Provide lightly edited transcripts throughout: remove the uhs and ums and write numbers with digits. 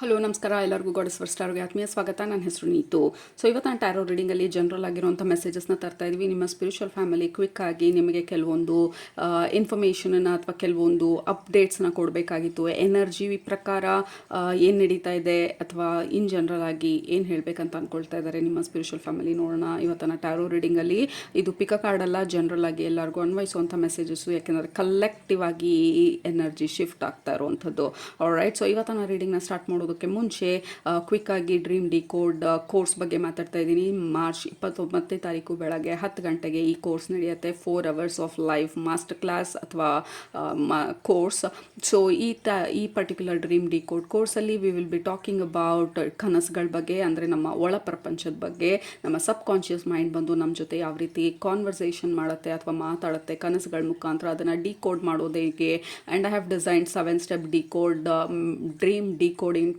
Hello ನಮಸ್ಕಾರ ಎಲ್ಲರಿಗೂ goddess fur ಸ್ಟಾರ್ಗೆ ಆತ್ಮೀಯ ಸ್ವಾಗತ. ನನ್ನ ಹೆಸರು ನೀತು. ಸೊ ಇವತ್ತು ನಾನು ಟ್ಯಾರೋ ರೀಡಿಂಗಲ್ಲಿ ಜನರಲ್ ಆಗಿರುವಂಥ ಮೆಸೇಜಸ್ನ ತರ್ತಾ ಇದ್ವಿ. ನಿಮ್ಮ ಸ್ಪಿರಿಚುವಲ್ ಫ್ಯಾಮಿಲಿ ಕ್ವಿಕ್ ಆಗಿ ನಿಮಗೆ ಕೆಲವೊಂದು ಇನ್ಫಾರ್ಮೇಷನನ್ನು ಅಥವಾ ಕೆಲವೊಂದು ಅಪ್ಡೇಟ್ಸ್ನ ಕೊಡಬೇಕಾಗಿತ್ತು. ಎನರ್ಜಿ ಪ್ರಕಾರ ಏನು ನಡೀತಾ ಇದೆ ಅಥವಾ ಇನ್ ಜನರಲ್ ಆಗಿ ಏನು ಹೇಳಬೇಕಂತ ಅಂದ್ಕೊಳ್ತಾ ಇದ್ದಾರೆ ನಿಮ್ಮ ಸ್ಪಿರಿಚುವಲ್ ಫ್ಯಾಮಿಲಿ. ನೋಡೋಣ ಇವತ್ತಿನ ಟ್ಯಾರೋ ರೀಡಿಂಗಲ್ಲಿ. ಇದು ಪಿಕ ಕಾರ್ಡ್ ಅಲ್ಲ, ಜನರಲ್ ಆಗಿ ಎಲ್ಲರಿಗೂ ಅನ್ವಯಿಸುವಂಥ ಮೆಸೇಜಸ್ಸು, ಯಾಕೆಂದರೆ ಕಲೆಕ್ಟಿವ್ ಆಗಿ ಈ ಎನರ್ಜಿ ಶಿಫ್ಟ್ ಆಗ್ತಾ ಇರುವಂಥದ್ದು. ಆಲ್ರೈಟ್, ಸೊ ಇವತ್ತಿನ ರೀಡಿಂಗ್ನ ಸ್ಟಾರ್ಟ್ ಮಾಡೋದಕ್ಕೆ ಮುಂಚೆ ಕ್ವಿಕ್ ಆಗಿ ಡ್ರೀಮ್ ಡಿಕೋಡ್ ಕೋರ್ಸ್ ಬಗ್ಗೆ ಮಾತಾಡ್ತಾ ಇದ್ದೀನಿ. ಮಾರ್ಚ್ 29ನೇ ತಾರೀಕು ಬೆಳಗ್ಗೆ 10 ಗಂಟೆಗೆ ಈ ಕೋರ್ಸ್ ನಡೆಯುತ್ತೆ. 4 hours of live master class ಅಥವಾ ಕೋರ್ಸ್. ಸೊ ಈ ಪರ್ಟಿಕ್ಯುಲರ್ ಡ್ರೀಮ್ ಡಿಕೋಡ್ ಕೋರ್ಸಲ್ಲಿ we will be talking about ಕನಸುಗಳ ಬಗ್ಗೆ, ಅಂದರೆ ನಮ್ಮ ಒಳ ಪ್ರಪಂಚದ ಬಗ್ಗೆ. ನಮ್ಮ ಸಬ್ ಕಾನ್ಷಿಯಸ್ ಮೈಂಡ್ ಬಂದು ನಮ್ಮ ಜೊತೆ ಯಾವ ರೀತಿ ಕಾನ್ವರ್ಸೇಷನ್ ಮಾಡುತ್ತೆ ಅಥವಾ ಮಾತಾಡುತ್ತೆ ಕನಸುಗಳ ಮುಖಾಂತರ, ಅದನ್ನು ಡಿಕೋಡ್ ಮಾಡೋದು ಹೇಗೆ. And I have designed 7 step decode, dream decoding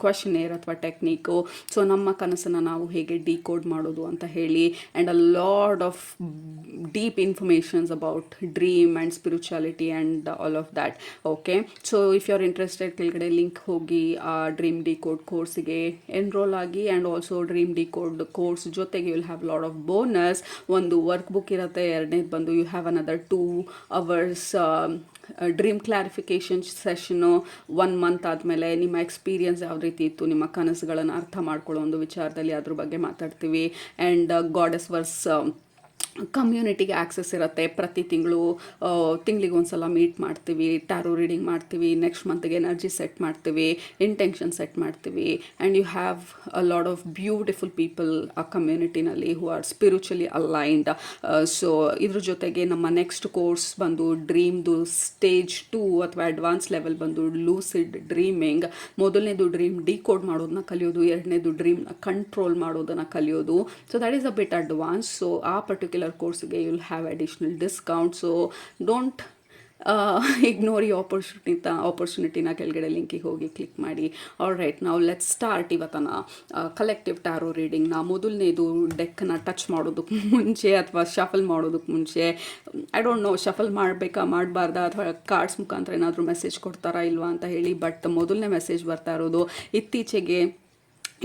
questionnaire ಅಥವಾ ಟೆಕ್ನಿಕ್ಕು. ಸೊ ನಮ್ಮ ಕನಸನ್ನು ನಾವು ಹೇಗೆ ಡಿಕೋಡ್ ಮಾಡೋದು ಅಂತ ಹೇಳಿ, and a lot of deep informations about dream and spirituality and all of that. Okay, so if you are interested ಕೆಳಗಡೆ link ಹೋಗಿ ಆ ಡ್ರೀಮ್ ಡಿಕೋಡ್ ಕೋರ್ಸಿಗೆ ಎನ್ರೋಲ್ ಆಗಿ. And also dream decode course ಜೊತೆಗೆ you will have lot of bonus. ಒಂದು workbook ಇರುತ್ತೆ, ಎರಡನೇದು ಬಂದು you have another 2 hours dream clarification session. 1 month ಆದಮೇಲೆ ನಿಮ್ಮ ಎಕ್ಸ್ಪೀರಿಯನ್ಸ್ ಯಾವ ರೀತಿ ಇತ್ತು, ನಿಮ್ಮ ಕನಸುಗಳನ್ನು ಅರ್ಥ ಮಾಡ್ಕೊಳ್ಳೋ ಒಂದು ವಿಚಾರದಲ್ಲಿ ಅದ್ರ ಬಗ್ಗೆ ಮಾತಾಡ್ತೀವಿ. ಆ್ಯಂಡ್ ಗಾಡೆಸ್ ವರ್ಸ್ ಕಮ್ಯುನಿಟಿಗೆ ಆಕ್ಸೆಸ್ ಇರುತ್ತೆ. ಪ್ರತಿ ತಿಂಗಳಿಗೆ ಒಂದ್ಸಲ ಮೀಟ್ ಮಾಡ್ತೀವಿ, ಟ್ಯಾರೋ ರೀಡಿಂಗ್ ಮಾಡ್ತೀವಿ, ನೆಕ್ಸ್ಟ್ ಮಂತ್ಗೆ ಎನರ್ಜಿ ಸೆಟ್ ಮಾಡ್ತೀವಿ, ಇಂಟೆನ್ಷನ್ ಸೆಟ್ ಮಾಡ್ತೀವಿ. And you have a lot of beautiful people ಆ ಕಮ್ಯುನಿಟಿನಲ್ಲಿ who are spiritually aligned. So ಇದ್ರ ಜೊತೆಗೆ ನಮ್ಮ ನೆಕ್ಸ್ಟ್ ಕೋರ್ಸ್ ಬಂದು ಡ್ರೀಮ್ದು ಸ್ಟೇಜ್ 2 ಅಥವಾ ಅಡ್ವಾನ್ಸ್ ಲೆವೆಲ್ ಬಂದು ಲೂಸಿಡ್ ಡ್ರೀಮಿಂಗ್. ಮೊದಲನೇದು ಡ್ರೀಮ್ ಡಿಕೋಡ್ ಮಾಡೋದನ್ನ ಕಲಿಯೋದು, ಎರಡನೇದು ಡ್ರೀಮ್ನ ಕಂಟ್ರೋಲ್ ಮಾಡೋದನ್ನು ಕಲಿಯೋದು. So that is a bit advance. So ಆ ಪರ್ಟಿಕ್ಯುಲರ್ ಕೋರ್ಸ್ಗೆ you will have additional discount. So don't ignore ಈ ಆಪರ್ಚುನಿಟಿನ ಕೆಳಗಡೆ ಲಿಂಕಿಗೆ ಹೋಗಿ ಕ್ಲಿಕ್ ಮಾಡಿ. ಆಲ್ ರೈಟ್, ನಾವು ಲೆಟ್ಸ್ ಸ್ಟಾರ್ಟ್ ಇವತ್ತನ ಕಲೆಕ್ಟಿವ್ ಟ್ಯಾರೋ ರೀಡಿಂಗ್ನ. ಮೊದಲನೇದು ಡೆಕ್ಕನ್ನು ಟಚ್ ಮಾಡೋದಕ್ಕೆ ಮುಂಚೆ ಅಥವಾ ಶಫಲ್ ಮಾಡೋದಕ್ಕೆ ಮುಂಚೆ, ಐ ಡೋಂಟ್ ನೋ ಶಫಲ್ ಮಾಡಬೇಕಾ ಮಾಡಬಾರ್ದಾ ಅಥವಾ ಕಾರ್ಡ್ಸ್ ಮುಖಾಂತರ ಏನಾದರೂ ಮೆಸೇಜ್ ಕೊಡ್ತಾರಾ ಇಲ್ವಾ ಅಂತ ಹೇಳಿ. ಬಟ್ ಮೊದಲನೇ ಮೆಸೇಜ್ ಬರ್ತಾ ಇರೋದು,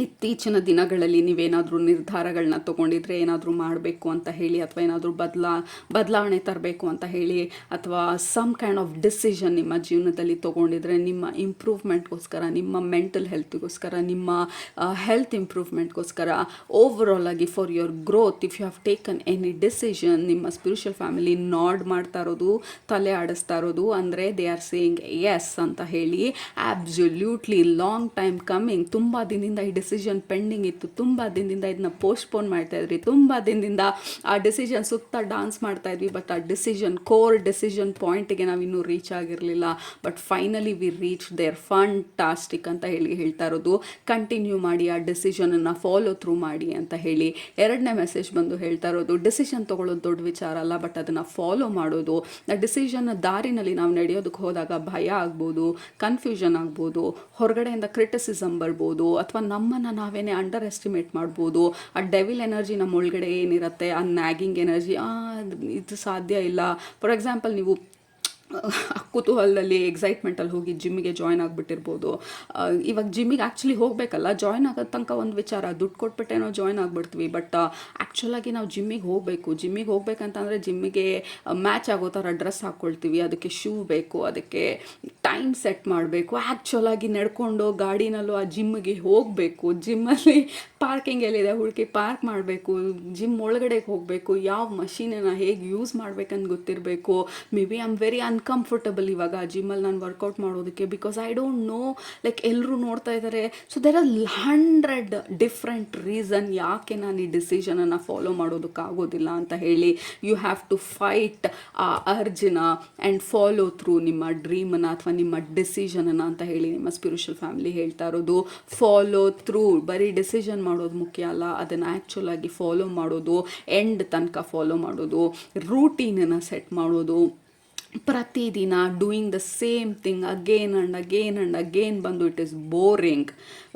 ಇತ್ತೀಚಿನ ದಿನಗಳಲ್ಲಿ ನೀವೇನಾದರೂ ನಿರ್ಧಾರಗಳನ್ನ ತೊಗೊಂಡಿದ್ರೆ, ಏನಾದರೂ ಮಾಡಬೇಕು ಅಂತ ಹೇಳಿ ಅಥವಾ ಏನಾದರೂ ಬದಲಾವಣೆ ತರಬೇಕು ಅಂತ ಹೇಳಿ, ಅಥವಾ ಸಮ್ ಕೈಂಡ್ ಆಫ್ ಡಿಸಿಷನ್ ನಿಮ್ಮ ಜೀವನದಲ್ಲಿ ತೊಗೊಂಡಿದ್ರೆ, ನಿಮ್ಮ ಇಂಪ್ರೂವ್ಮೆಂಟ್ಗೋಸ್ಕರ, ನಿಮ್ಮ ಮೆಂಟಲ್ ಹೆಲ್ತ್ಗೋಸ್ಕರ, ನಿಮ್ಮ ಹೆಲ್ತ್ ಇಂಪ್ರೂವ್ಮೆಂಟ್ಗೋಸ್ಕರ, ಓವರಾಲ್ ಆಗಿ for your growth, if you have taken any decision, ನಿಮ್ಮ ಸ್ಪಿರಿಚುವಲ್ ಫ್ಯಾಮಿಲಿ ನಾಡ್ ಮಾಡ್ತಾ ಇರೋದು, ತಲೆ ಆಡಿಸ್ತಾ ಇರೋದು, ಅಂದರೆ ದೇ ಆರ್ ಸೇಯಿಂಗ್ ಎಸ್ ಅಂತ ಹೇಳಿ. Absolutely long time coming. ತುಂಬ ದಿನದಿಂದ ಈ ಡಿಸಿಷನ್ ಪೆಂಡಿಂಗ್ ಇತ್ತು, ತುಂಬ ದಿನದಿಂದ ಇದನ್ನ ಪೋಸ್ಟ್ಪೋನ್ ಮಾಡ್ತಾ ಇದ್ರಿ, ತುಂಬ ದಿನದಿಂದ ಆ ಡಿಸಿಷನ್ ಸುತ್ತ ಡಾನ್ಸ್ ಮಾಡ್ತಾ ಇದ್ವಿ. ಬಟ್ ಆ ಕೋರ್ ಡಿಸಿಷನ್ ಪಾಯಿಂಟ್ಗೆ ನಾವು ಇನ್ನೂ ರೀಚ್ ಆಗಿರಲಿಲ್ಲ. But finally we reach there. Fantastic ಅಂತ ಹೇಳ್ತಾ ಇರೋದು. ಕಂಟಿನ್ಯೂ ಮಾಡಿ, ಆ ಡಿಸಿಷನನ್ನು ಫಾಲೋ ಥ್ರೂ ಮಾಡಿ ಅಂತ ಹೇಳಿ. ಎರಡನೇ ಮೆಸೇಜ್ ಬಂದು ಹೇಳ್ತಾ ಇರೋದು, ಡಿಸಿಷನ್ ತೊಗೊಳ್ಳೋದು ದೊಡ್ಡ ವಿಚಾರ ಅಲ್ಲ, ಬಟ್ ಅದನ್ನು ಫಾಲೋ ಮಾಡೋದು. ಆ ಡಿಸಿಷನ್ ದಾರಿನಲ್ಲಿ ನಾವು ನಡೆಯೋದಕ್ಕೆ ಹೋದಾಗ ಭಯ ಆಗ್ಬೋದು, ಕನ್ಫ್ಯೂಷನ್ ಆಗ್ಬೋದು, ಹೊರಗಡೆಯಿಂದ ಕ್ರಿಟಿಸಿಸಮ್ ಬರ್ಬೋದು, ಅಥವಾ ನಮ್ಮನ್ನು ನಾವೇನೇ ಅಂಡರ್ ಎಸ್ಟಿಮೇಟ್ ಮಾಡ್ಬೋದು. ಆ ಡೆವಿಲ್ ಎನರ್ಜಿ ನಮ್ಮ ಒಳಗಡೆ ಏನಿರುತ್ತೆ, ಆ ನ್ಯಾಗಿಂಗ್ ಎನರ್ಜಿ, ಇದು ಸಾಧ್ಯ ಇಲ್ಲ. ಫಾರ್ ಎಕ್ಸಾಂಪಲ್, ನೀವು ಕುತೂಹಲದಲ್ಲಿ ಎಕ್ಸೈಟ್ಮೆಂಟಲ್ಲಿ ಹೋಗಿ ಜಿಮ್ಮಿಗೆ ಜಾಯ್ನ್ ಆಗಿಬಿಟ್ಟಿರ್ಬೋದು. ಇವಾಗ ಜಿಮ್ಮಿಗೆ ಆ್ಯಕ್ಚುಲಿ ಹೋಗಬೇಕಲ್ಲ, ಜಾಯ್ನ್ ಆಗೋದು ತನಕ ಒಂದು ವಿಚಾರ, ದುಡ್ಡು ಕೊಟ್ಬಿಟ್ಟೇನೋ ಜಾಯ್ನ್ ಆಗಿಬಿಡ್ತೀವಿ. ಬಟ್ ಆ್ಯಕ್ಚುಲಾಗಿ ನಾವು ಜಿಮ್ಮಿಗೆ ಹೋಗ್ಬೇಕಂತಂದರೆ ಜಿಮ್ಮಿಗೆ ಮ್ಯಾಚ್ ಆಗೋ ಥರ ಡ್ರೆಸ್ ಹಾಕ್ಕೊಳ್ತೀವಿ, ಅದಕ್ಕೆ ಶೂ ಬೇಕು, ಅದಕ್ಕೆ ಟೈಮ್ ಸೆಟ್ ಮಾಡಬೇಕು. ಆ್ಯಕ್ಚುಲಾಗಿ ನಡ್ಕೊಂಡು ಗಾಡಿನಲ್ಲೂ ಆ ಜಿಮ್ಮಿಗೆ ಹೋಗಬೇಕು. ಜಿಮ್ಮಲ್ಲಿ ಪಾರ್ಕಿಂಗ್ ಎಲ್ಲಿದೆ ಹುಡುಕಿ ಪಾರ್ಕ್ ಮಾಡಬೇಕು, ಜಿಮ್ ಒಳಗಡೆಗೆ ಹೋಗಬೇಕು, ಯಾವ ಮಷೀನನ್ನು ಹೇಗೆ ಯೂಸ್ ಮಾಡ್ಬೇಕಂತ ಗೊತ್ತಿರಬೇಕು. Maybe I am very uncomfortable ಇವಾಗ ಜಿಮ್ಮಲ್ಲಿ ನಾನು ವರ್ಕೌಟ್ ಮಾಡೋದಕ್ಕೆ, because I don't know, like ಎಲ್ಲರೂ ನೋಡ್ತಾ ಇದ್ದಾರೆ. So there are 100 different reason ಯಾಕೆ ನಾನು ಈ ಡಿಸಿಷನನ್ನು ಫಾಲೋ ಮಾಡೋದಕ್ಕಾಗೋದಿಲ್ಲ ಅಂತ ಹೇಳಿ. ಯು ಹ್ಯಾವ್ ಟು ಫೈಟ್ ಆ ಅರ್ಜಿನ ಆ್ಯಂಡ್ ಫಾಲೋ ಥ್ರೂ ನಿಮ್ಮ ಡ್ರೀಮನ್ನು ಅಥವಾ ನಿಮ್ಮ ಡಿಸಿಷನನ್ನು ಅಂತ ಹೇಳಿ ನಿಮ್ಮ ಸ್ಪಿರಿಚುವಲ್ ಫ್ಯಾಮಿಲಿ ಹೇಳ್ತಾ ಇರೋದು. ಫಾಲೋ ಥ್ರೂ, ಬರೀ ಡಿಸಿಷನ್ ಮಾಡೋದು ಮುಖ್ಯ ಅಲ್ಲ, ಅದನ್ನು ಆ್ಯಕ್ಚುಲಾಗಿ ಫಾಲೋ ಮಾಡೋದು, ಎಂಡ್ ತನಕ ಫಾಲೋ ಮಾಡೋದು, ರೂಟೀನನ್ನು ಸೆಟ್ ಮಾಡೋದು. ಪ್ರತಿದಿನ doing the same thing again and again ಬಂದು it is boring.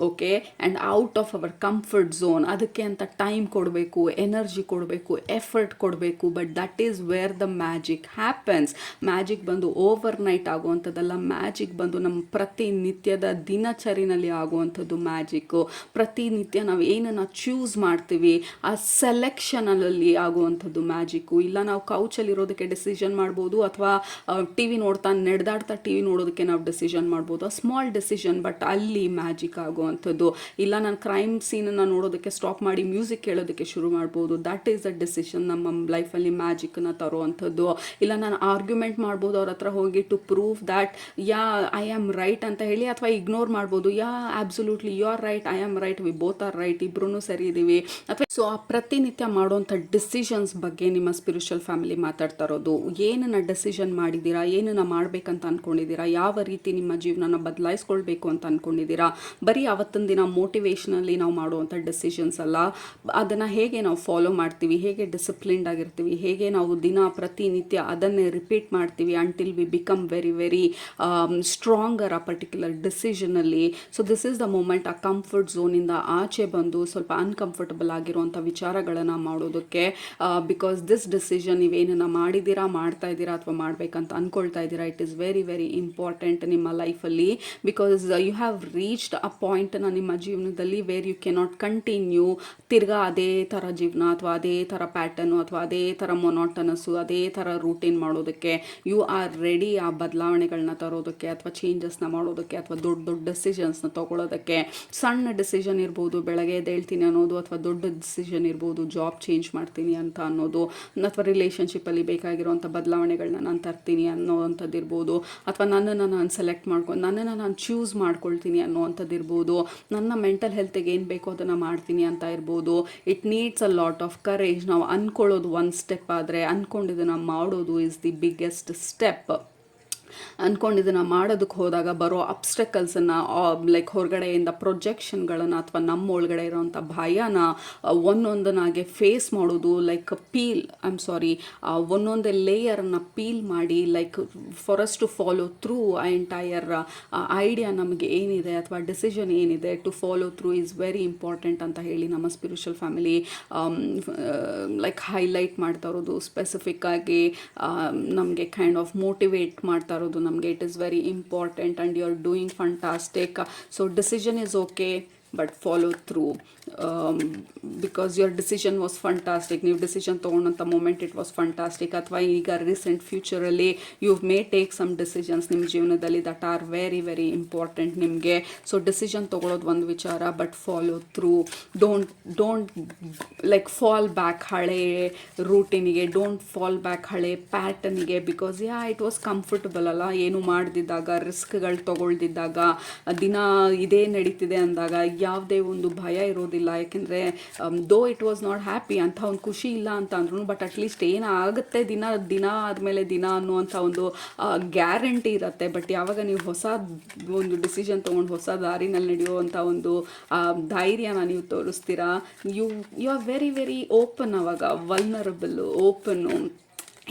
Okay, and out of our comfort zone. ಅದಕ್ಕೆ ಅಂತ ಟೈಮ್ ಕೊಡಬೇಕು, ಎನರ್ಜಿ ಕೊಡಬೇಕು, ಎಫರ್ಟ್ ಕೊಡಬೇಕು. But that is where the magic happens. Magic ಬಂದು ಓವರ್ ನೈಟ್ ಆಗುವಂಥದ್ದಲ್ಲ. ಮ್ಯಾಜಿಕ್ ಬಂದು ನಮ್ಮ ಪ್ರತಿನಿತ್ಯದ ದಿನಚರಿನಲ್ಲಿ ಆಗುವಂಥದ್ದು ಮ್ಯಾಜಿಕ್ಕು. ಪ್ರತಿನಿತ್ಯ ನಾವು ಏನನ್ನು ಚೂಸ್ ಮಾಡ್ತೀವಿ ಆ ಸೆಲೆಕ್ಷನಲ್ಲಿ ಆಗುವಂಥದ್ದು ಮ್ಯಾಜಿಕ್ಕು. ಇಲ್ಲ ನಾವು ಕೌಚಲ್ಲಿರೋದಕ್ಕೆ ಡಿಸಿಷನ್ ಮಾಡ್ಬೋದು, ಅಥವಾ ಟಿ ವಿ ನೋಡ್ತಾ ನಡೆದಾಡ್ತಾ ಟಿ ವಿ ನೋಡೋದಕ್ಕೆ ನಾವು ಡಿಸಿಷನ್ ಮಾಡ್ಬೋದು. ಸ್ಮಾಲ್ ಡಿಸಿಷನ್, ಬಟ್ ಅಲ್ಲಿ ಮ್ಯಾಜಿಕ್ ಆಗುವಂಥದ್ದು. ಇಲ್ಲ ನಾನು ಕ್ರೈಮ್ ಸೀನನ್ನು ನೋಡೋದಕ್ಕೆ ಸ್ಟಾಪ್ ಮಾಡಿ ಮ್ಯೂಸಿಕ್ ಕೇಳೋದಕ್ಕೆ ಶುರು ಮಾಡ್ಬೋದು. ದಟ್ ಈಸ್ ಅ ಡಿಸಿಷನ್ ನಮ್ಮ ಲೈಫಲ್ಲಿ ಮ್ಯಾಜಿಕನ್ನು ತರುವಂಥದ್ದು. ಇಲ್ಲ ನಾನು ಆರ್ಗ್ಯುಮೆಂಟ್ ಮಾಡ್ಬೋದು ಅವ್ರ ಹತ್ರ ಹೋಗಿ to prove that I am right ಅಂತ ಹೇಳಿ, ಅಥವಾ ಇಗ್ನೋರ್ ಮಾಡ್ಬೋದು. Absolutely you are right, I am right, we both are right, ಇಬ್ರು ಸರಿ ಇದ್ದೀವಿ. ಅಥವಾ ಸೊ ಆ ಪ್ರತಿನಿತ್ಯ ಮಾಡುವಂಥ ಡಿಸಿಷನ್ಸ್ ಬಗ್ಗೆ ನಿಮ್ಮ ಸ್ಪಿರಿಚುವಲ್ ಫ್ಯಾಮಿಲಿ ಮಾತಾಡ್ತಾ ಇರೋದು. ಏನನ್ನ ಡಿಸಿಷನ್ ಮಾಡಿದ್ದೀರಾ, ಏನನ್ನ ಮಾಡಬೇಕಂತ ಅಂದ್ಕೊಂಡಿದ್ದೀರಾ, ಯಾವ ರೀತಿ ನಿಮ್ಮ ಜೀವನನ ಬದಲಾಯಿಸ್ಕೊಳ್ಬೇಕು ಅಂತ ಅಂದ್ಕೊಂಡಿದ್ದೀರಾ. ಬರೀ ಅವತ್ತಿನ ದಿನ ಮೋಟಿವೇಶನಲ್ಲಿ ನಾವು ಮಾಡುವಂಥ ಡಿಸಿಷನ್ಸ್ ಅಲ್ಲ, ಅದನ್ನು ಹೇಗೆ ನಾವು ಫಾಲೋ ಮಾಡ್ತೀವಿ, ಹೇಗೆ ಡಿಸಿಪ್ಲಿನ್ಡ್ ಆಗಿರ್ತೀವಿ, ಹೇಗೆ ನಾವು ದಿನ ಪ್ರತಿನಿತ್ಯ ಅದನ್ನೇ ರಿಪೀಟ್ ಮಾಡ್ತೀವಿ until we become very very stronger ಆ ಪರ್ಟಿಕ್ಯುಲರ್ ಡಿಸಿಷನಲ್ಲಿ. So this is the moment ಆ ಕಂಫರ್ಟ್ ಝೋನಿಂದ ಆಚೆ ಬಂದು ಸ್ವಲ್ಪ ಅನ್ಕಂಫರ್ಟಬಲ್ ಆಗಿರುವಂಥ ವಿಚಾರಗಳನ್ನು ಮಾಡೋದಕ್ಕೆ. ಬಿಕಾಸ್ ದಿಸ್ ಡಿಸಿಷನ್ ನೀವೇನನ್ನ ಮಾಡಿದ್ದೀರಾ, ಮಾಡ್ತಾ ಇದ್ದೀರಾ ಅಥವಾ ಮಾಡಬೇಕಂತ ಅಂದ್ಕೊಳ್ತಾ ಇದ್ದೀರಾ, it is very very important ನಿಮ್ಮ ಲೈಫಲ್ಲಿ. ಬಿಕಾಸ್ ಯು ಹ್ಯಾವ್ ರೀಚ್ಡ್ ಅ ಪಾಯಿಂಟನ್ನು ನಿಮ್ಮ ಜೀವನದಲ್ಲಿ ವೇರ್ ಯು ಕೆನಾಟ್ ಕಂಟಿನ್ಯೂ ತಿರ್ಗಾ ಅದೇ ಥರ ಜೀವನ ಅಥವಾ ಅದೇ ಥರ ಪ್ಯಾಟರ್ನು ಅಥವಾ ಅದೇ ಥರ ಮೊನೋಟನಸ್ಸು, ಅದೇ ಥರ ರೂಟೀನ್ ಮಾಡೋದಕ್ಕೆ. ಯು ಆರ್ ರೆಡಿ ಆ ಬದಲಾವಣೆಗಳನ್ನ ತರೋದಕ್ಕೆ ಅಥವಾ ಚೇಂಜಸ್ನ ಮಾಡೋದಕ್ಕೆ ಅಥವಾ ದೊಡ್ಡ ದೊಡ್ಡ ಡಿಸಿಷನ್ಸ್ನ ತೊಗೊಳೋದಕ್ಕೆ. ಸಣ್ಣ ಡಿಸಿಷನ್ ಇರ್ಬೋದು, ಬೆಳಗ್ಗೆ ಎದ್ದೇಳ್ತೀನಿ ಅನ್ನೋದು, ಅಥವಾ ದೊಡ್ಡ ಡಿಸಿಷನ್ ಇರ್ಬೋದು, ಜಾಬ್ ಚೇಂಜ್ ಮಾಡ್ತೀನಿ ಅಂತ ಅನ್ನೋದು, ಅಥವಾ ರಿಲೇಷನ್ಶಿಪ್ಪಲ್ಲಿ ಬೇಕಾಗಿರುವಂಥ ಬದಲಾವಣೆಗಳನ್ನ ನಾನು ತರ್ತೀನಿ ಅನ್ನೋವಂಥದ್ದು ಇರ್ಬೋದು, ಅಥವಾ ನನ್ನನ್ನು ನಾನು ಸೆಲೆಕ್ಟ್ ಮಾಡ್ಕೊಂಡು ನನ್ನನ್ನು ನಾನು ಚೂಸ್ ಮಾಡ್ಕೊಳ್ತೀನಿ ಅನ್ನೋವಂಥದ್ದು ಇರ್ಬೋದು, ನನ್ನ ಮೆಂಟಲ್ ಹೆಲ್ತಿಗೆ ಏನು ಬೇಕೋ ಅದನ್ನು ಮಾಡ್ತೀನಿ ಅಂತ ಇರ್ಬೋದು. It needs a lot of courage. ನಾವು ಅಂದ್ಕೊಳ್ಳೋದು ಒಂದು ಸ್ಟೆಪ್ ಆದರೆ ಅಂದ್ಕೊಂಡಿದ್ದನ್ನು ಮಾಡೋದು ಇಸ್ ದಿ ಬಿಗ್ಗೆಸ್ಟ್ ಸ್ಟೆಪ್. ಅಂದ್ಕೊಂಡಿದ್ದನ್ನು ಮಾಡೋದಕ್ಕೆ ಹೋದಾಗ ಬರೋ ಅಬ್ಸ್ಟಕಲ್ಸನ್ನು ಲೈಕ್ ಹೊರಗಡೆಯಿಂದ ಪ್ರೊಜೆಕ್ಷನ್ಗಳನ್ನು ಅಥವಾ ನಮ್ಮ ಒಳಗಡೆ ಇರೋವಂಥ ಭಯನ ಒಂದೊಂದನಾಗೆ ಫೇಸ್ ಮಾಡೋದು. ಲೈಕ್ ಒಂದೊಂದೇ ಲೇಯರನ್ನು ಪೀಲ್ ಮಾಡಿ like for us to follow through ಆ ಎಂಟೈರ್ ಐಡಿಯಾ ನಮಗೆ ಏನಿದೆ ಅಥವಾ ಡಿಸಿಷನ್ ಏನಿದೆ to follow through is very important ಅಂತ ಹೇಳಿ ನಮ್ಮ ಸ್ಪಿರಿಚುವಲ್ ಫ್ಯಾಮಿಲಿ ಲೈಕ್ ಹೈಲೈಟ್ ಮಾಡ್ತಾ ಇರೋದು. ಸ್ಪೆಸಿಫಿಕ್ ಆಗಿ ನಮಗೆ ಕೈಂಡ್ ಆಫ್ ಮೋಟಿವೇಟ್ ಮಾಡ್ತಾ ಇರೋದು ನಮಗೆ. It is very important and you are doing fantastic. So decision is okay, but follow through. Because your decision was fantastic. ನೀವು ಡಿಸಿಷನ್ ತೊಗೊಂಡಂಥ ಮೂಮೆಂಟ್ ಇಟ್ ವಾಸ್ ಫಂಟಾಸ್ಟಿಕ್. ಅಥವಾ ಈಗ ರೀಸೆಂಟ್ ಫ್ಯೂಚರಲ್ಲಿ you may take some decisions ನಿಮ್ಮ ಜೀವನದಲ್ಲಿ that are very very important ನಿಮಗೆ. So decision ತೊಗೊಳೋದು ಒಂದು ವಿಚಾರ, but follow through. Don't like fall back ಹಳೆ ರೂಟೀನಿಗೆ, ಡೋಂಟ್ ಫಾಲ್ ಬ್ಯಾಕ್ ಹಳೆ ಪ್ಯಾಟರ್ನಿಗೆ. ಬಿಕಾಸ್ ಇಟ್ ವಾಸ್ ಕಂಫರ್ಟಬಲ್ ಅಲ್ಲ, ಏನು ಮಾಡ್ದಿದ್ದಾಗ, ರಿಸ್ಕ್ಗಳು ತೊಗೊಳ್ದಿದ್ದಾಗ, ದಿನ ಇದೇ ನಡೀತಿದೆ ಅಂದಾಗ ಯಾವುದೇ ಒಂದು ಭಯ ಇರೋದಿಲ್ಲ. ಯಾಕೆಂದರೆ though it was not happy ಅಂತ ಒಂದು ಖುಷಿ ಇಲ್ಲ ಅಂತ ಅಂದ್ರೂ, ಬಟ್ ಅಟ್ಲೀಸ್ಟ್ ಏನಾಗುತ್ತೆ ದಿನ ಆದಮೇಲೆ ದಿನ ಅನ್ನುವಂಥ ಒಂದು ಗ್ಯಾರಂಟಿ ಇರುತ್ತೆ. ಬಟ್ ಯಾವಾಗ ನೀವು ಹೊಸ ಒಂದು ಡಿಸಿಷನ್ ತೊಗೊಂಡು ಹೊಸ ದಾರಿನಲ್ಲಿ ನಡೆಯುವಂಥ ಒಂದು ಧೈರ್ಯನ ನೀವು ತೋರಿಸ್ತೀರಾ, you are very very open. ಆವಾಗ vulnerable, open,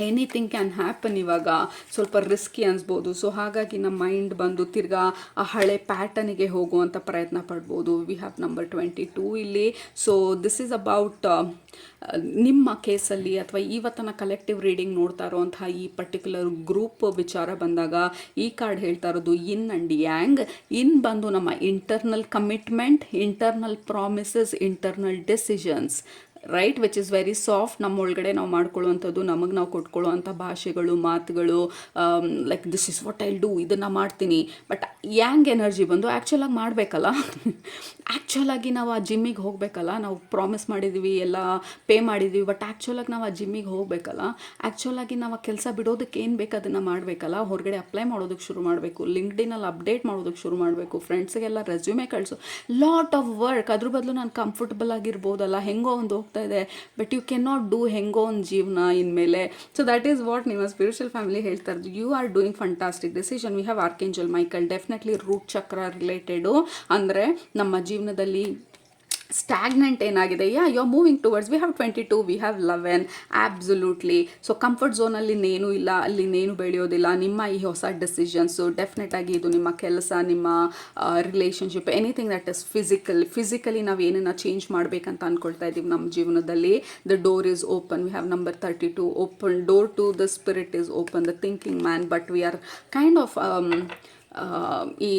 anything can happen. ಇವಾಗ ಸ್ವಲ್ಪ ರಿಸ್ಕಿ ಅನಿಸ್ಬೋದು. ಸೊ ಹಾಗಾಗಿ ನಮ್ಮ ಮೈಂಡ್ ಬಂದು ತಿರ್ಗಾ ಆ ಹಳೆ ಪ್ಯಾಟರ್ನಿಗೆ ಹೋಗುವಂಥ ಪ್ರಯತ್ನ ಪಡ್ಬೋದು. ವಿ ಹ್ಯಾವ್ ನಂಬರ್ 22 ಇಲ್ಲಿ. ಸೊ ದಿಸ್ ಈಸ್ ಅಬೌಟ್ ನಿಮ್ಮ ಕೇಸಲ್ಲಿ ಅಥವಾ ಇವತ್ತನ ಕಲೆಕ್ಟಿವ್ ರೀಡಿಂಗ್ ನೋಡ್ತಾ ಇರೋವಂತಹ ಈ ಪರ್ಟಿಕ್ಯುಲರ್ ಗ್ರೂಪ್ ವಿಚಾರ ಬಂದಾಗ ಈ ಕಾರ್ಡ್ ಹೇಳ್ತಾ ಇರೋದು ಇನ್ ಆ್ಯಂಡ್ ಯಾಂಗ್. ಇನ್ ಬಂದು ನಮ್ಮ internal commitment, internal promises, internal decisions, right, which is very soft. ನಮ್ಮ ಒಳಗಡೆ ನಾವು ಮಾಡ್ಕೊಳ್ಳುವಂಥದ್ದು, ನಮಗೆ ನಾವು ಕೊಟ್ಕೊಳ್ಳುವಂಥ ಭಾಷೆಗಳು, ಮಾತುಗಳು, like this is what I'll do, ಇದನ್ನು ಮಾಡ್ತೀನಿ. ಬಟ್ ಯಾಂಗ್ ಎನರ್ಜಿ ಬಂದು ಆ್ಯಕ್ಚುಲಾಗಿ ಮಾಡಬೇಕಲ್ಲ. ಆ್ಯಕ್ಚುಲಾಗಿ ನಾವು ಆ ಜಿಮ್ಮಿಗೆ ಹೋಗಬೇಕಲ್ಲ. ನಾವು ಪ್ರಾಮಿಸ್ ಮಾಡಿದ್ದೀವಿ, ಎಲ್ಲ ಪೇ ಮಾಡಿದ್ದೀವಿ, ಬಟ್ ಆ್ಯಕ್ಚುಲಾಗಿ ನಾವು ಆ ಜಿಮ್ಮಿಗೆ ಹೋಗಬೇಕಲ್ಲ. ಆ್ಯಕ್ಚುಲಾಗಿ ನಾವು ಆ ಕೆಲಸ ಬಿಡೋದಕ್ಕೆ ಏನು ಬೇಕು ಅದನ್ನು ಮಾಡಬೇಕಲ್ಲ. ಹೊರಗಡೆ ಅಪ್ಲೈ ಮಾಡೋದಕ್ಕೆ ಶುರು ಮಾಡಬೇಕು, ಲಿಂಕ್ಡ್ಇನಲ್ಲಿ ಅಪ್ಡೇಟ್ ಮಾಡೋದಕ್ಕೆ ಶುರು ಮಾಡಬೇಕು, ಫ್ರೆಂಡ್ಸಿಗೆಲ್ಲ ರೆಸ್ಯೂಮೆ ಕಳಿಸು, ಲಾಟ್ ಆಫ್ ವರ್ಕ್. ಅದ್ರ ಬದಲು ನಾನು ಕಂಫರ್ಟಬಲ್ ಆಗಿರ್ಬೋದಲ್ಲ, ಹೆಂಗೋ ಒಂದು ಹೋಗ್ತಾ ಇದೆ, but you can not do ಹೆಂಗೋ ಒಂದು ಜೀವನ ಇನ್ಮೇಲೆ. ಸೊ ದ್ಯಾಟ್ ಈಸ್ ವಾಟ್ ನಿಮ್ಮ ಸ್ಪಿರಿಚುವಲ್ ಫ್ಯಾಮಿಲಿ ಹೇಳ್ತಾ ಇರೋದು. You are doing fantastic decision. We have archangel Michael, definitely root chakra related. ಅಂದರೆ ನಮ್ಮ ಜೀವನದಲ್ಲಿ ಸ್ಟ್ಯಾಗ್ನೆಂಟ್ ಏನಾಗಿದೆ, you are moving towards, we have 22, we have 11, absolutely. So comfort ಝೋನಲ್ಲಿ ನೇನು ಇಲ್ಲ, ಅಲ್ಲಿ ನೇನು ಬೆಳೆಯೋದಿಲ್ಲ. ನಿಮ್ಮ ಈ ಹೊಸ ಡೆಸಿಷನ್ಸು ಡೆಫಿನೆಟಾಗಿ ಇದು ನಿಮ್ಮ ಕೆಲಸ, ನಿಮ್ಮ relationship, anything that is physically ನಾವು ಏನನ್ನ ಚೇಂಜ್ ಮಾಡಬೇಕಂತ ಅಂದ್ಕೊಳ್ತಾ ಇದ್ದೀವಿ ನಮ್ಮ ಜೀವನದಲ್ಲಿ. The door is open, we have number 32, open door to the spirit is open, the thinking man. But we are kind of ಈ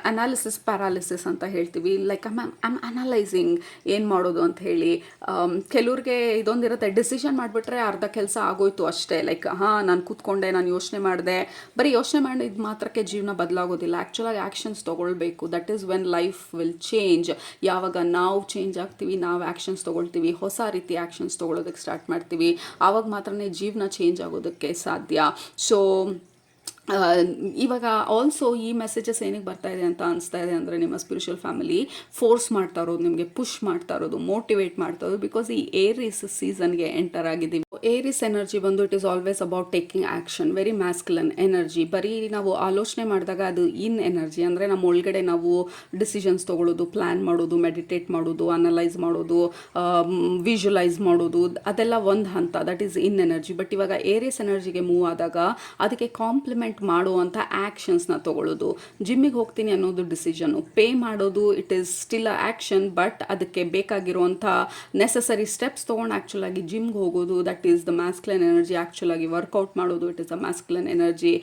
ಅನಾಲಿಸಿಸ್ ಪ್ಯಾರಾಲಿಸಿಸ್ ಅಂತ ಹೇಳ್ತೀವಿ. ಲೈಕ್ ಐಮ್ ಅನಲೈಸಿಂಗ್ ಏನು ಮಾಡೋದು ಅಂತ ಹೇಳಿ. ಕೆಲವ್ರಿಗೆ ಇದೊಂದಿರುತ್ತೆ, ಡಿಸಿಷನ್ ಮಾಡಿಬಿಟ್ರೆ ಅರ್ಧ ಕೆಲಸ ಆಗೋಯ್ತು ಅಷ್ಟೇ. ಲೈಕ್ ನಾನು ಕೂತ್ಕೊಂಡೆ, ನಾನು ಯೋಚನೆ ಮಾಡಿದೆ, ಬರೀ ಯೋಚನೆ ಮಾಡಿದ ಮಾತ್ರಕ್ಕೆ ಜೀವನ ಬದಲಾಗೋದಿಲ್ಲ. ಆ್ಯಕ್ಚುಲಾಗಿ ಆ್ಯಕ್ಷನ್ಸ್ ತೊಗೊಳ್ಬೇಕು. That is when life will change. ಯಾವಾಗ ನಾವು ಚೇಂಜ್ ಆಗ್ತೀವಿ, ನಾವು ಆ್ಯಕ್ಷನ್ಸ್ ತೊಗೊಳ್ತೀವಿ, ಹೊಸ ರೀತಿ ಆ್ಯಕ್ಷನ್ಸ್ ತೊಗೊಳೋದಕ್ಕೆ ಸ್ಟಾರ್ಟ್ ಮಾಡ್ತೀವಿ, ಆವಾಗ ಮಾತ್ರನೇ ಜೀವನ ಚೇಂಜ್ ಆಗೋದಕ್ಕೆ ಸಾಧ್ಯ. ಸೊ ಇವಾಗ ಆಲ್ಸೋ ಈ ಮೆಸೇಜಸ್ ಏನಕ್ಕೆ ಬರ್ತಾ ಇದೆ ಅಂತ ಅನಿಸ್ತಾ ಇದೆ ಅಂದರೆ, ನಿಮ್ಮ ಸ್ಪಿರಿಚುವಲ್ ಫ್ಯಾಮಿಲಿ ಫೋರ್ಸ್ ಮಾಡ್ತಾ ಇರೋದು, ನಿಮಗೆ ಪುಷ್ ಮಾಡ್ತಾ ಇರೋದು, ಮೋಟಿವೇಟ್ ಮಾಡ್ತಾ ಇರೋದು. ಬಿಕಾಸ್ ಈ ಏರಿಸ್ ಸೀಸನ್ಗೆ ಎಂಟರ್ ಆಗಿದ್ದೀವಿ. ಏರಿಸ್ ಎನರ್ಜಿ ಬಂದು it is always about taking action, very masculine energy. ಬರೀ ನಾವು ಆಲೋಚನೆ ಮಾಡಿದಾಗ ಅದು ಇನ್ ಎನರ್ಜಿ, ಅಂದರೆ ನಮ್ಮ ಒಳಗಡೆ ನಾವು ಡಿಸಿಷನ್ಸ್ ತೊಗೊಳ್ಳೋದು, ಪ್ಲ್ಯಾನ್ ಮಾಡೋದು, ಮೆಡಿಟೇಟ್ ಮಾಡೋದು, ಅನಲೈಸ್ ಮಾಡೋದು, ವಿಜುವಲೈಸ್ ಮಾಡೋದು, ಅದೆಲ್ಲ ಒಂದು ಹಂತ, that is yin energy. But ಇವಾಗ ಏರಿಯಸ್ ಎನರ್ಜಿಗೆ ಮೂವ್ ಆದಾಗ ಅದಕ್ಕೆ ಕಾಂಪ್ಲಿಮೆಂಟ್ ಮಾಡುವಂಥ ಆ್ಯಕ್ಷನ್ಸ್ನ ತೊಗೊಳ್ಳೋದು. ಜಿಮ್ಮಿಗೆ ಹೋಗ್ತೀನಿ ಅನ್ನೋದು ಡಿಸಿಷನ್ನು, ಪೇ ಮಾಡೋದು it is still a action, but ಅದಕ್ಕೆ ಬೇಕಾಗಿರುವಂಥ ನೆಸಸರಿ ಸ್ಟೆಪ್ಸ್ ತೊಗೊಂಡು ಆ್ಯಕ್ಚುಲಾಗಿ ಜಿಮ್ಗೆ ಹೋಗೋದು, that is the masculine energy. ಆ್ಯಕ್ಚುಲಾಗಿ ವರ್ಕೌಟ್ ಮಾಡೋದು, it is a masculine energy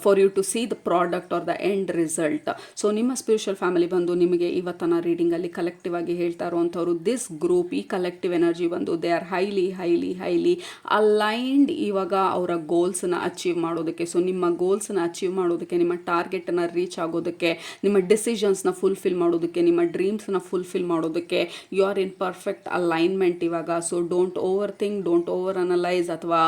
for you to see the product or the end result. So ನಿಮ್ಮ ಸ್ಪಿರಿಚುವಲ್ ಫ್ಯಾಮಿಲಿ ಬಂದು ನಿಮಗೆ ಇವತ್ತನ ರೀಡಿಂಗಲ್ಲಿ ಕಲೆಕ್ಟಿವ್ ಆಗಿ ಹೇಳ್ತಾ ಇರುವಂಥವ್ರು, ದಿಸ್ ಗ್ರೂಪ್, ಈ ಕಲೆಕ್ಟಿವ್ ಎನರ್ಜಿ ಬಂದು ದೇ ಆರ್ ಹೈಲಿ ಅಲೈನ್ಡ್ ಇವಾಗ ಅವರ ಗೋಲ್ಸನ್ನ ಅಚೀವ್ ಮಾಡೋದಕ್ಕೆ. ಸೊ ನಿಮ್ಮ ಗೋಲ್ಸ್ನ ಅಚೀವ್ ಮಾಡೋದಕ್ಕೆ, ನಿಮ್ಮ ಟಾರ್ಗೆಟನ್ನು ರೀಚ್ ಆಗೋದಕ್ಕೆ, ನಿಮ್ಮ ಡಿಸಿಷನ್ಸ್ನ ಫುಲ್ಫಿಲ್ ಮಾಡೋದಕ್ಕೆ, ನಿಮ್ಮ ಡ್ರೀಮ್ಸ್ನ ಫುಲ್ಫಿಲ್ ಮಾಡೋದಕ್ಕೆ you are in perfect alignment ಇವಾಗ. So don't overthink, don't overanalyse, ಅಥವಾ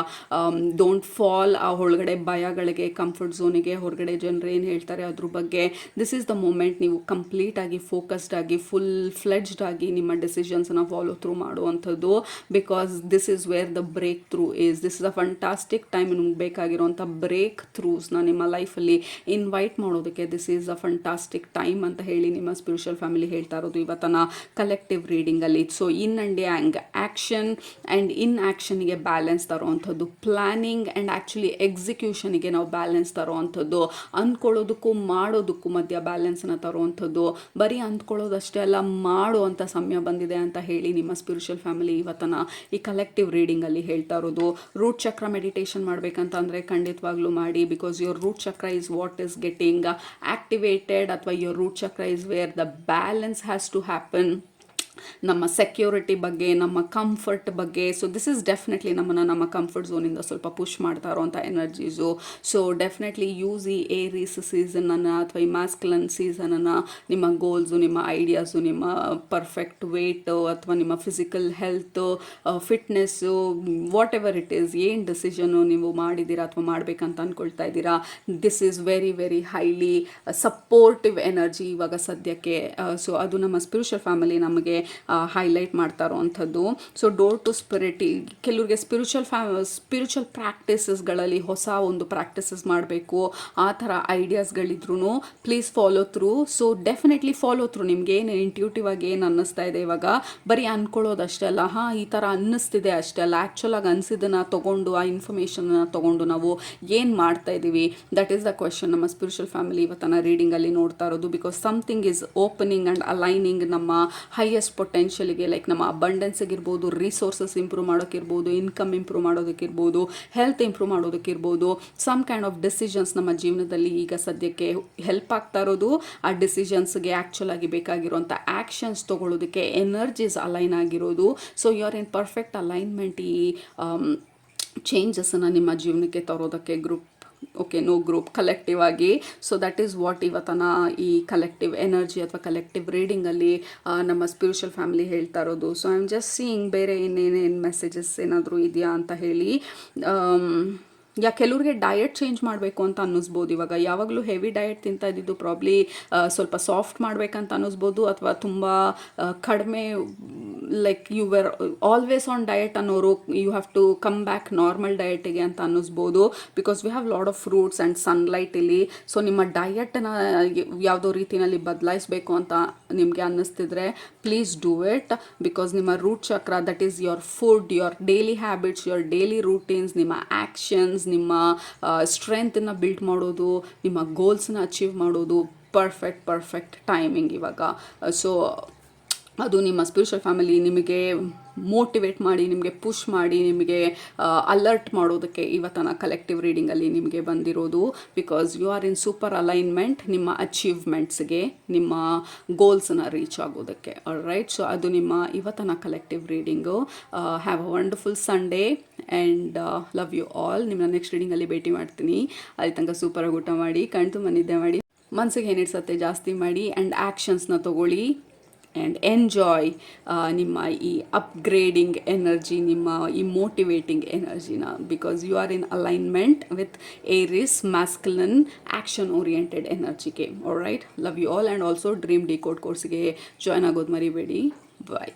ಡೋಂಟ್ ಫಾಲ್ ಆ ಒಳಗಡೆ ಭಯಗಳಿಗೆ, ಕಂಫರ್ಟ್ ಝೋನಿಗೆ, ಹೊರಗಡೆ ಜನರು ಏನು ಹೇಳ್ತಾರೆ ಅದ್ರ ಬಗ್ಗೆ. ದಿಸ್ ಈಸ್ ದ ಮೂಮೆಂಟ್ ನೀವು ಕಂಪ್ಲೀಟ್ ಆಗಿ ಫೋಕಸ್ಡ್ ಆಗಿ ಫುಲ್ ಫ್ಲೆಡ್ಜ್ಡ್ ಆಗಿ ನಿಮ್ಮ ಡಿಸಿಷನ್ಸ್ನ ಫಾಲೋ ಥ್ರೂ ಮಾಡುವಂಥದ್ದು. Because this is where the breakthrough is. This is a fantastic time. ನಿಮ್ಗೆ ಬೇಕಾಗಿರುವಂಥ ಬ್ರೇಕ್ ಥ್ರೂಸ್ನ ನಿಮ್ಮ ಲೈಫಲ್ಲಿ ಇನ್ವೈಟ್ ಮಾಡೋದಕ್ಕೆ this is a fantastic time ಅಂತ ಹೇಳಿ ನಿಮ್ಮ ಸ್ಪಿರಿಚುವಲ್ ಫ್ಯಾಮಿಲಿ ಹೇಳ್ತಾ ಇರೋದು ಇವತ್ತನ ಕಲೆಕ್ಟಿವ್ ರೀಡಿಂಗಲ್ಲಿ. So yin and yang, action and ಇನ್ ಆ್ಯಕ್ಷನ್ಗೆ ಬ್ಯಾಲೆನ್ಸ್ ತರೋವಂಥದ್ದು, ಪ್ಲ್ಯಾನಿಂಗ್ ಆ್ಯಂಡ್ ಆ್ಯಕ್ಚುಲಿ ಎಕ್ಸಿಕ್ಯೂಷನಿಗೆ ನಾವು ಬ್ಯಾಲೆನ್ಸ್ ತರೋವಂಥದ್ದು, ಅಂದ್ಕೊಳ್ಳೋದಕ್ಕೂ ಮಾಡೋದಕ್ಕೂ ಮಧ್ಯ ಬ್ಯಾಲೆನ್ಸನ್ನು ತರುವಂಥದ್ದು. ಬರೀ ಅಂದ್ಕೊಳ್ಳೋದಷ್ಟೇ ಅಲ್ಲ, ಮಾಡುವಂಥ ಸಮಯ ಬಂದಿದೆ ಅಂತ ಹೇಳಿ ನಿಮ್ಮ ಸ್ಪಿರಿಚುವಲ್ ಫ್ಯಾಮಿಲಿ ಇವತ್ತನ ಈ ಕಲೆಕ್ಟಿವ್ ರೀಡಿಂಗಲ್ಲಿ ಹೇಳ್ತಾ ಇರೋದು. ರೂಟ್ ಚಕ್ರ ಮೆಡಿಟೇಷನ್ ಮಾಡಬೇಕಂತ ಅಂದರೆ ಖಂಡಿತವಾಗ್ಲೂ ಮಾಡಿ. Because your root chakra is what is getting activated, ಅಥವಾ your root chakra is where the balance has to happen. ನಮ್ಮ ಸೆಕ್ಯೂರಿಟಿ ಬಗ್ಗೆ, ನಮ್ಮ ಕಂಫರ್ಟ್ ಬಗ್ಗೆ. ಸೊ ದಿಸ್ ಈಸ್ ಡೆಫಿನೆಟ್ಲಿ ನಮ್ಮನ್ನು ನಮ್ಮ ಕಂಫರ್ಟ್ ಝೋನಿಂದ ಸ್ವಲ್ಪ ಪುಷ್ ಮಾಡ್ತಾ ಇರೋವಂಥ ಎನರ್ಜೀಸು. ಸೊ ಡೆಫಿನೆಟ್ಲಿ ಯೂಸ್ ಈ ಏರೀಸ್ ಸೀಸನನ್ನು ಅಥವಾ ಈ ಮ್ಯಾಸ್ಕ್ಯುಲನ್ ಸೀಸನನ್ನು ನಿಮ್ಮ ಗೋಲ್ಸು, ನಿಮ್ಮ ಐಡಿಯಾಸು, ನಿಮ್ಮ ಪರ್ಫೆಕ್ಟ್ ವೇಟು ಅಥವಾ ನಿಮ್ಮ physical health, fitness, what ever it is, ಏನು ಡಿಸಿಷನು ನೀವು ಮಾಡಿದ್ದೀರಾ ಅಥವಾ ಮಾಡಬೇಕಂತ ಅಂದ್ಕೊಳ್ತಾ ಇದ್ದೀರಾ, this is very highly supportive energy ಇವಾಗ ಸದ್ಯಕ್ಕೆ. ಸೊ ಅದು ನಮ್ಮ ಸ್ಪಿರಿಚುವಲ್ ಫ್ಯಾಮಿಲಿ ನಮಗೆ ಹೈಲೈಟ್ ಮಾಡ್ತಾ ಇರೋವಂಥದ್ದು. ಸೊ ಡೋರ್ ಟು ಸ್ಪಿರಿಟ್, ಕೆಲವ್ರಿಗೆ ಸ್ಪಿರಿಚುವಲ್ ಪ್ರಾಕ್ಟೀಸಸ್ಗಳಲ್ಲಿ ಹೊಸ ಒಂದು ಪ್ರಾಕ್ಟೀಸಸ್ ಮಾಡಬೇಕು ಆ ಥರ ಐಡಿಯಾಸ್ಗಳಿದ್ರೂ please follow through. So definitely follow through. ನಿಮ್ಗೆ ಏನು ಇಂಟ್ಯೂಟಿವ್ ಆಗಿ ಏನು ಅನ್ನಿಸ್ತಾ ಇದೆ ಇವಾಗ, ಬರೀ ಅಂದ್ಕೊಳ್ಳೋದಷ್ಟೇ ಅಲ್ಲ, ಈ ಥರ ಅನ್ನಿಸ್ತಿದೆ ಅಷ್ಟೇ ಅಲ್ಲ, ಆ್ಯಕ್ಚುಲಾಗಿ ಅನಿಸಿದ್ದನ್ನು ತೊಗೊಂಡು, ಆ ಇನ್ಫಾರ್ಮೇಷನ್ನ ತೊಗೊಂಡು ನಾವು ಏನು ಮಾಡ್ತಾ ಇದ್ದೀವಿ, ದಟ್ ಈಸ್ ದ ಕ್ವೆಶನ್ ನಮ್ಮ ಸ್ಪಿರಿಚುವಲ್ ಫ್ಯಾಮಿಲಿ ಇವತ್ತನ ರೀಡಿಂಗಲ್ಲಿ ನೋಡ್ತಾ ಇರೋದು. Because something is opening and aligning ನಮ್ಮ ಹೈಯೆಸ್ಟ್ ಪೊಟೆನ್ಷಿಯಲ್ಗೆ, ಲೈಕ್ ನಮ್ಮ ಅಬಂಡೆನ್ಸಿಗಿರ್ಬೋದು, ರಿಸೋರ್ಸಸ್ ಇಂಪ್ರೂವ್ ಮಾಡೋಕ್ಕಿರ್ಬೋದು, ಇನ್ಕಮ್ ಇಂಪ್ರೂವ್ ಮಾಡೋದಕ್ಕಿರ್ಬೋದು, ಹೆಲ್ತ್ ಇಂಪ್ರೂವ್ ಮಾಡೋದಕ್ಕಿರ್ಬೋದು, ಸಮ್ ಕೈಂಡ್ ಆಫ್ ಡಿಸಿಷನ್ಸ್ ನಮ್ಮ ಜೀವನದಲ್ಲಿ ಈಗ ಸದ್ಯಕ್ಕೆ ಹೆಲ್ಪ್ ಆಗ್ತಾ ಇರೋದು. ಆ ಡಿಸಿಷನ್ಸ್ಗೆ ಆ್ಯಕ್ಚುಲ್ ಆಗಿ ಬೇಕಾಗಿರುವಂಥ ಆ್ಯಕ್ಷನ್ಸ್ ತೊಗೊಳ್ಳೋದಕ್ಕೆ ಎನರ್ಜೀಸ್ ಅಲೈನ್ ಆಗಿರೋದು. So you are in perfect alignment ಈ ಚೇಂಜಸನ್ನು ನಿಮ್ಮ ಜೀವನಕ್ಕೆ ತರೋದಕ್ಕೆ. ನೋ ಗ್ರೂಪ್, ಕಲೆಕ್ಟಿವ್ ಆಗಿ. ಸೊ ದಟ್ ಈಸ್ ವಾಟ್ ಇವತ್ತನ ಈ ಕಲೆಕ್ಟಿವ್ ಎನರ್ಜಿ ಅಥವಾ ಕಲೆಕ್ಟಿವ್ ರೀಡಿಂಗಲ್ಲಿ ನಮ್ಮ ಸ್ಪಿರಿಚುವಲ್ ಫ್ಯಾಮಿಲಿ ಹೇಳ್ತಾ ಇರೋದು. So I am just seeing ಬೇರೆ ಇನ್ನೇನೇನು ಮೆಸೇಜಸ್ ಏನಾದರೂ ಇದೆಯಾ ಅಂತ ಹೇಳಿ. ಕೆಲವ್ರಿಗೆ ಡಯಟ್ ಚೇಂಜ್ ಮಾಡಬೇಕು ಅಂತ ಅನ್ನಿಸ್ಬೋದು. ಇವಾಗ ಯಾವಾಗಲೂ ಹೆವಿ ಡಯಟ್ ತಿಂತಾ ಇದ್ದಿದ್ದು ಪ್ರಾಬ್ಲಿ ಸ್ವಲ್ಪ ಸಾಫ್ಟ್ ಮಾಡಬೇಕಂತ ಅನ್ನಿಸ್ಬೋದು, ಅಥವಾ ತುಂಬ ಕಡಿಮೆ like you were always on diet ಅನ್ನೋರು you have to come back normal ಡಯಟಿಗೆ ಅಂತ ಅನ್ನಿಸ್ಬೋದು. Because we have lot of fruits and sunlight ಇಲ್ಲಿ. ಸೊ ನಿಮ್ಮ ಡಯಟನ್ನ ಯಾವುದೋ ರೀತಿಯಲ್ಲಿ ಬದಲಾಯಿಸಬೇಕು ಅಂತ ನಿಮಗೆ ಅನ್ನಿಸ್ತಿದ್ರೆ ಪ್ಲೀಸ್ ಡೂ ಇಟ್. ಬಿಕಾಸ್ ನಿಮ್ಮ root chakra, that is your food, your daily habits, your daily routines, ನಿಮ್ಮ ಆ್ಯಕ್ಷನ್ಸ್, ನಿಮ್ಮ ಸ್ಟ್ರೆಂತನ್ನು ಬಿಲ್ಡ್ ಮಾಡೋದು, ನಿಮ್ಮ ಗೋಲ್ಸ್ನ ಅಚೀವ್ ಮಾಡೋದು ಪರ್ಫೆಕ್ಟ್ ಟೈಮಿಂಗ್ ಇವಾಗ. ಸೊ ಅದು ನಿಮ್ಮ ಸ್ಪಿರಿಚುವಲ್ ಫ್ಯಾಮಿಲಿ ನಿಮಗೆ ಮೋಟಿವೇಟ್ ಮಾಡಿ, ನಿಮಗೆ ಪುಷ್ ಮಾಡಿ, ನಿಮಗೆ ಅಲರ್ಟ್ ಮಾಡೋದಕ್ಕೆ ಇವತ್ತಿನ ಕಲೆಕ್ಟಿವ್ ರೀಡಿಂಗಲ್ಲಿ ನಿಮಗೆ ಬಂದಿರೋದು. Because you are in super alignment ನಿಮ್ಮ ಅಚೀವ್ಮೆಂಟ್ಸ್ಗೆ, ನಿಮ್ಮ ಗೋಲ್ಸನ್ನು ರೀಚ್ ಆಗೋದಕ್ಕೆ. ರೈಟ್, ಸೊ ಅದು ನಿಮ್ಮ ಇವತ್ತಿನ collective reading. Have a wonderful Sunday and love you all. ನಿಮ್ಮನ್ನ ನೆಕ್ಸ್ಟ್ ರೀಡಿಂಗಲ್ಲಿ ಭೇಟಿ ಮಾಡ್ತೀನಿ. ಅಲ್ಲಿ ತನಕ ಸೂಪರಾಗಿ ಊಟ ಮಾಡಿ, ಕಣ್ತು ನಿದ್ದೆ ಮಾಡಿ, ಮನಸ್ಸಿಗೆ ಏನಿಡ್ಸತ್ತೆ ಜಾಸ್ತಿ ಮಾಡಿ, ಆ್ಯಂಡ್ ಆ್ಯಕ್ಷನ್ಸ್ನ ತೊಗೊಳ್ಳಿ ಆ್ಯಂಡ್ ಎಂಜಾಯ್ ನಿಮ್ಮ ಈ ಅಪ್ಗ್ರೇಡಿಂಗ್ ಎನರ್ಜಿ, ನಿಮ್ಮ ಈ ಮೋಟಿವೇಟಿಂಗ್ ಎನರ್ಜಿನ. Because you are in alignment with Aries masculine action oriented ಎನರ್ಜಿಗೆ. All right, love you all. And also dream decode ಕೋರ್ಸ್ಗೆ ಜಾಯ್ನ್ ಆಗೋದು ಮರಿಬೇಡಿ. ಬಾಯ್.